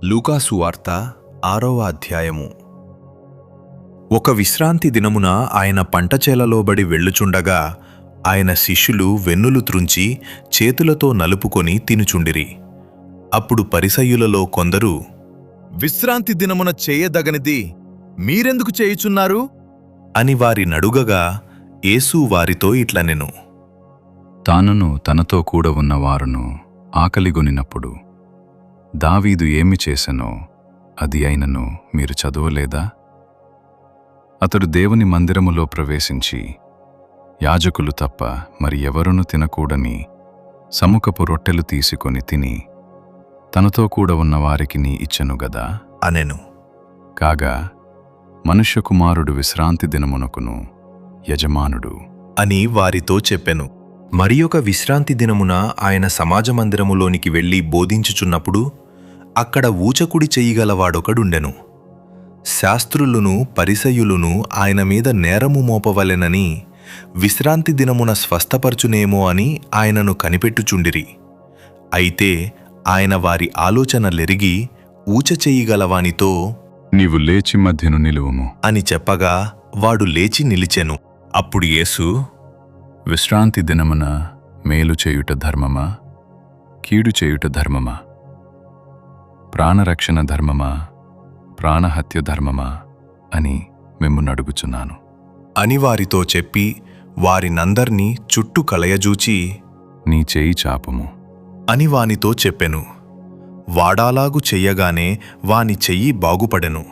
లూకాసు వార్త 6వ అధ్యాయము. ఒక విశ్రాంతి దినమున ఆయన పంటచేలలోబడి వెళ్ళుచుండగా ఆయన శిష్యులు వెన్నులు త్రుంచి చేతులతో నలుపుకొని తినుచుండిరి. అప్పుడు పరిసయ్యులలో కొందరు, విశ్రాంతి దినమున చేయదగనిది మీరెందుకు చేయుచున్నారు అని వారి నడుగగా యేసు వారితో ఇట్లనెను, తానును తనతో కూడా ఉన్న వారును ఆకలిగొనినప్పుడు దావీదు ఏమి చేసెనో అది అయినను మీరు చదవలేదా? అతడు దేవుని మందిరములో ప్రవేశించి యాజకులు తప్ప మరి ఎవరునూ తినకూడని సముఖపు రొట్టెలు తీసుకొని తిని తనతో కూడా ఉన్న వారికిని ఇచ్చెను గదా అనెను. కాగా మనుష్యకుమారుడు విశ్రాంతి దినమునకును యజమానుడు అని వారితో చెప్పెను. మరి ఒక విశ్రాంతి దినమున ఆయన సమాజ మందిరములోనికి వెళ్లి బోధించుచున్నప్పుడు అక్కడ ఊచకుడి చెయ్యగలవాడొకడుండెను. శాస్త్రులును పరిసయ్యులును ఆయన మీద నేరము మోపవలెనని విశ్రాంతి దినమున స్వస్థపరచునేమో అని ఆయనను కనిపెట్టుచుండిరి. అయితే ఆయన వారి ఆలోచనలెరిగి ఊచ చెయ్యగలవానితో, నీవు లేచి మధ్యను నిలువుము అని చెప్పగా వాడు లేచి నిలిచెను. అప్పుడు యేసు, విశ్రాంతి దినమున మేలు చేయుట ధర్మమా, కీడు చేయుట ధర్మమా, ప్రాణరక్షణ ధర్మమా, ప్రాణహత్య ధర్మమా అని మిమ్మును అడుగుచున్నాను అని వారితో చెప్పి వారినందర్నీ చుట్టూ కలయజూచి, నీ చేయి చాపుము అని వానితో చెప్పెను. వాడాలాగు చెయ్యగానే వాని చెయ్యి బాగుపడెను.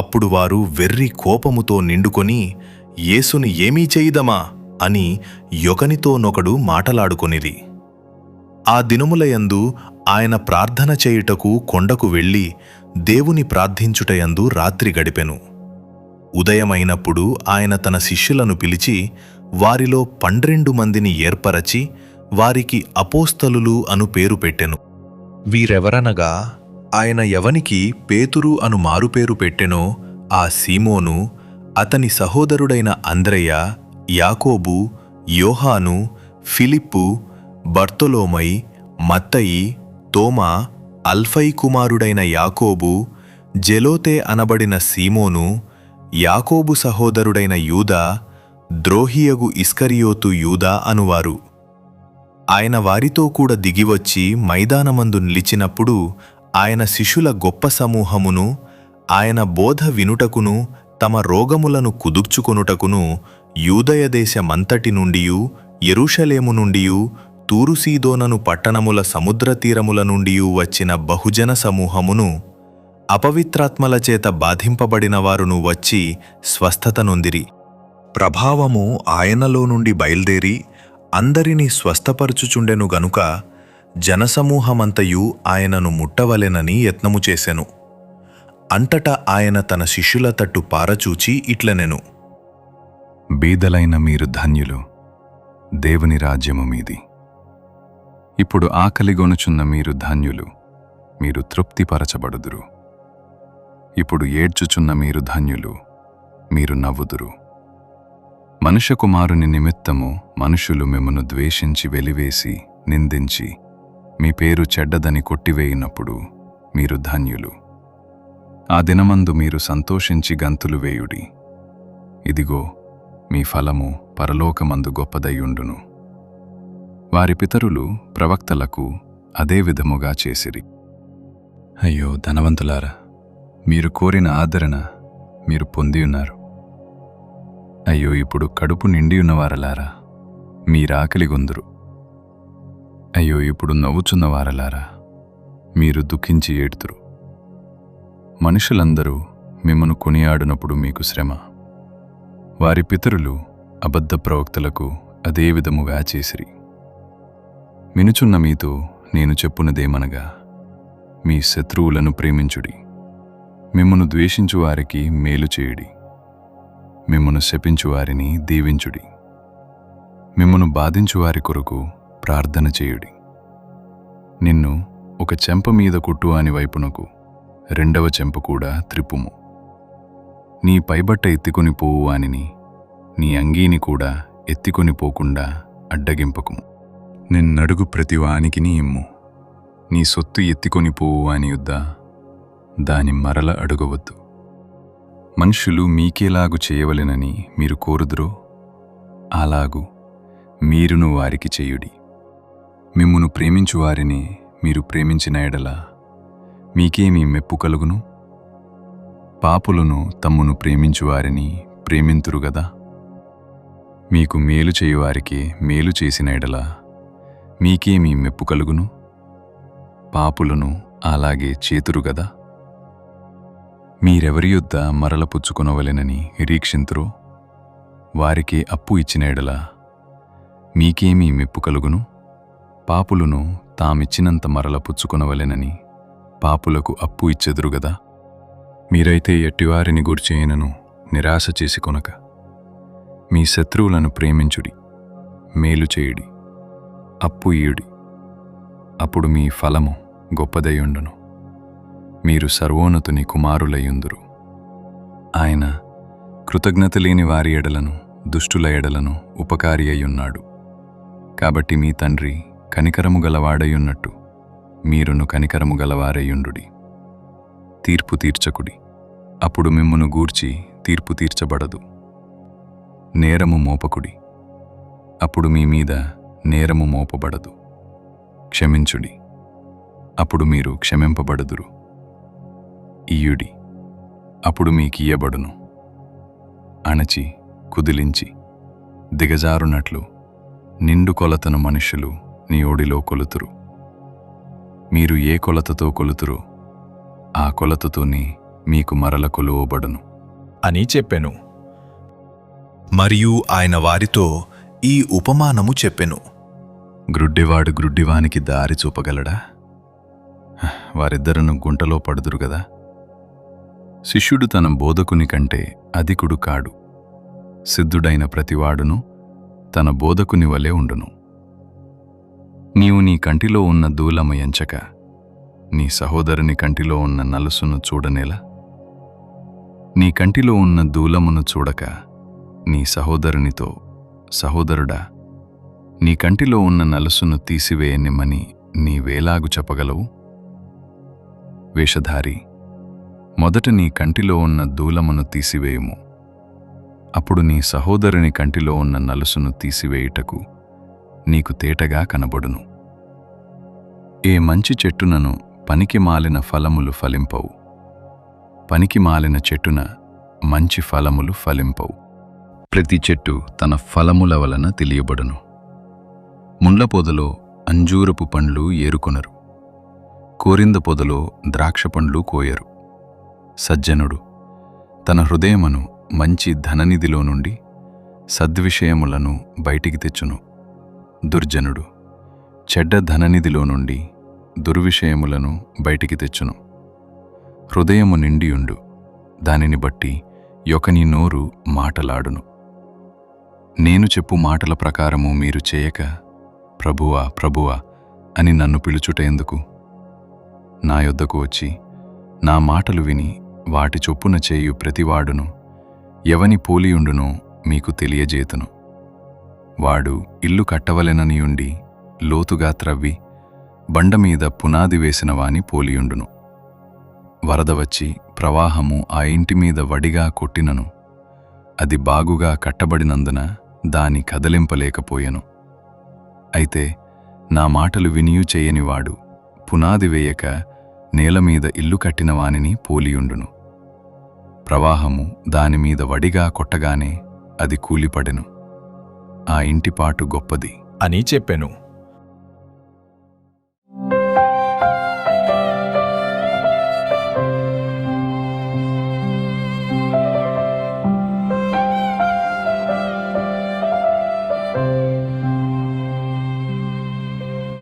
అప్పుడు వారు వెర్రి కోపముతో నిండుకొని, యేసుని ఏమీ చేయుదమా అని యొకనితోనొకడు మాటలాడుకొనిరి. ఆ దినములయందు ఆయన ప్రార్థన చేయుటకు కొండకు వెళ్ళి దేవుని ప్రార్థించుటయందు రాత్రి గడిపెను. ఉదయమైనప్పుడు ఆయన తన శిష్యులను పిలిచి వారిలో 12 మందిని ఏర్పరచి వారికి అపోస్తలులు అను పేరు పెట్టెను. వీరెవరనగా ఆయన ఎవనికి పేతురు అను మారుపేరు పెట్టెనో ఆ సీమోను, అతని సహోదరుడైన అంద్రెయ, యాకోబు, యోహాను, ఫిలిప్పు, బర్తొలోమై, మత్తయి, తోమా, అల్ఫై కుమారుడైన యాకోబు, జెలోతే అనబడిన సీమోను, యాకోబు సహోదరుడైన యూదా, ద్రోహియగు ఇస్కరియోతు యూదా అనువారు. ఆయన వారితో కూడా దిగివచ్చి మైదానమందు నిలిచినప్పుడు ఆయన శిష్యుల గొప్ప సమూహమును ఆయన బోధ వినుటకును తమ రోగములను కుదుర్చుకొనుటకును యూదయ దేశమంతటి నుండియు యెరూషలేము నుండియు తూరు సీదోనను పట్టణముల సముద్ర తీరముల నుండియు వచ్చిన బహుజన సమూహమును అపవిత్రాత్మల చేత బాధింపబడిన వారును వచ్చి స్వస్థత నొందిరి. ప్రభావము ఆయనలో నుండి బయల్దేరి అందరినీ స్వస్థపరచుచుండెను గనుక జనసమూహమంతయు ఆయనను ముట్టవలెనని యత్నము చేసెను. అంతటా ఆయన తన శిష్యుల తట్టు పారచూచి ఇట్లనెను, బీదలైన మీరు ధన్యులు, దేవుని రాజ్యము మీది. ఇప్పుడు ఆకలిగొనుచున్న మీరు ధన్యులు, మీరు తృప్తిపరచబడుదురు. ఇప్పుడు ఏడ్చుచున్న మీరు ధన్యులు, మీరు నవ్వుదురు. మనుష్యకుమారుని నిమిత్తము మనుషులు మిమ్మును ద్వేషించి వెలివేసి నిందించి మీ పేరు చెడ్డదని కొట్టివేయినప్పుడు మీరు ధన్యులు. ఆ దినమందు మీరు సంతోషించి గంతులు వేయుడి. ఇదిగో మీ ఫలము పరలోకమందు గొప్పదయ్యుండును. వారి పితరులు ప్రవక్తలకు అదే విధముగా చేసిరి. అయ్యో ధనవంతులారా, మీరు కోరిన ఆదరణ మీరు పొందియున్నారు. అయ్యో ఇప్పుడు కడుపు నిండియున్నవారలారా, మీరాకలిగొందురు. అయ్యో ఇప్పుడు నవ్వుచున్నవారలారా, మీరు దుఃఖించి ఏడ్తురు. మనుషులందరూ మిమ్మను కొనియాడునప్పుడు మీకు శ్రమ. వారి పితరులు అబద్ధ ప్రవక్తలకు అదే విధముగా చేసిరి. వినుచున్న మీతో నేను చెప్పునదేమనగా, మీ శత్రువులను ప్రేమించుడి, మిమ్మును ద్వేషించువారికి మేలు చేయుడి, మిమ్మును శపించువారిని దీవించుడి, మిమ్మును బాధించువారి కొరకు ప్రార్థన చేయుడి. నిన్ను ఒక చెంప మీద కుట్టు అని వైపునకు 2వ చెంప కూడా త్రిప్పుము. నీ పైబట్ట ఎత్తికొని పోవు వానిని నీ అంగీని కూడా ఎత్తికొని పోకుండా అడ్డగింపకుము. నిన్నడుగు ప్రతి వానికిని ఇమ్ము. నీ సొత్తు ఎత్తికొని పోవు వాని యొద్ద దాని మరల అడుగవద్దు. మనుషులు మీకేలాగు చేయవలెనని మీరు కోరుదురో అలాగు మీరును వారికి చేయుడి. మిమ్మును ప్రేమించువారిని మీరు ప్రేమించిన ఎడల మీకేమీ మెప్పు కలుగును? పాపులను తమ్మును ప్రేమించువారిని ప్రేమింతురు గదా. మీకు మేలు చేయువారికి మేలు చేసిన ఎడల మీకేమీ మెప్పు కలుగును? పాపులను అలాగే చేతురు గదా. మీరెవరి యొద్ద మరల పుచ్చుకొనవలెనని నిరీక్షింతురో వారికే అప్పు ఇచ్చిన ఎడల మీకేమీ మెప్పు కలుగును? పాపులను తామిచ్చినంత మరల పుచ్చుకొనవలెనని పాపులకు అప్పు ఇచ్చెదురు గదా. మీరైతే ఎట్టివారిని గూర్చేయనను నిరాశ చేసి కొనక మీ శత్రువులను ప్రేమించుడి, మేలు చేయుడి, అప్పు ఇయుడి. అప్పుడు మీ ఫలము గొప్పదయ్యుండును, మీరు సర్వోన్నతుని కుమారులయ్యుందురు. ఆయన కృతజ్ఞత లేని వారి ఎడలను దుష్టుల ఎడలను ఉపకారి అయ్యున్నాడు. కాబట్టి మీ తండ్రి కనికరము గలవాడయ్యున్నట్టు మీరును కనికరము గలవారయ్యుండుడి. తీర్పు తీర్చకుడి, అప్పుడు మిమ్మును గూర్చి తీర్పు తీర్చబడదు. నేరము మోపకుడి, అప్పుడు మీ మీద నేరము మోపబడదు. క్షమించుడి, అప్పుడు మీరు క్షమింపబడుదురు. ఇయ్యుడి, అప్పుడు మీకియ్యబడును. అణచి కుదిలించి దిగజారునట్లు నిండు కొలతను మనుష్యులు నీ ఒడిలో కొలుతురు. మీరు ఏ కొలతతో కొలుతురో ఆ కొలతతోనే మీకు మరల కొలువబడును అని చెప్పెను. మరియు ఆయన వారితో ఈ ఉపమానము చెప్పెను. గ్రుడ్డివాడు గ్రుడ్డివానికి దారి చూపగలడా? వారిద్దరును గుంటలో పడుదురు గదా. శిష్యుడు తన బోధకుని కంటే అధికుడు కాడు. సిద్ధుడైన ప్రతివాడును తన బోధకుని వలె ఉండును. నీవు నీ కంటిలో ఉన్న దూలము ఎంచక నీ సహోదరుని కంటిలో ఉన్న నలుసును చూడనేలా? నీ కంటిలో ఉన్న దూలమును చూడక నీ సహోదరునితో, సహోదరుడా, నీ కంటిలో ఉన్న నలుసును తీసివేయనిమ్మని నీవేలాగు చెప్పగలవు? వేషధారి, మొదట నీ కంటిలో ఉన్న దూలమును తీసివేయుము, అప్పుడు నీ సహోదరుని కంటిలో ఉన్న నలుసును తీసివేయుటకు నీకు తేటగా కనబడును. ఏ మంచి చెట్టునను పనికి మాలిన ఫలములు ఫలింపవు, పనికి మాలిన చెట్టున మంచి ఫలములు ఫలింపవు. ప్రతి చెట్టు తన ఫలముల వలన తెలియబడును. ముండ్ల పొదలో అంజూరపు పండ్లు ఏరుకొనరు, కోరింద పొదలో ద్రాక్ష పండ్లు కోయరు. సజ్జనుడు తన హృదయమును మంచి ధననిధిలో నుండి సద్విషయములను బయటికి తెచ్చును. దుర్జనుడు చెడ్డ ధననిధిలో నుండి దుర్విషయములను బయటికి తెచ్చును. హృదయము నిండియుండు, దానిని బట్టి యొకని నోరు మాటలాడును. నేను చెప్పు మాటల ప్రకారము మీరు చేయక, ప్రభువా ప్రభువా అని నన్ను పిలుచుట ఎందుకు? నా యొద్దకు వచ్చి నా మాటలు విని వాటి చొప్పున చేయు ప్రతివాడును ఎవని పోలియుండునో మీకు తెలియజేతును. వాడు ఇల్లు కట్టవలెననియుండి లోతుగా త్రవ్వి బండమీద పునాది వేసిన వాని పోలియుండును. వరద వచ్చి ప్రవాహము ఆ ఇంటి మీద వడిగా కొట్టినను అది బాగుగా కట్టబడినందున దాని కదలింపలేకపోయెను. అయితే నా మాటలు వినియు చేయనివాడు పునాది వేయక నేలమీద ఇల్లు కట్టిన వానిని పోలియుండును. ప్రవాహము దానిమీద వడిగా కొట్టగానే అది కూలిపడెను. ఆ ఇంటిపాటు గొప్పది అని చెప్పెను.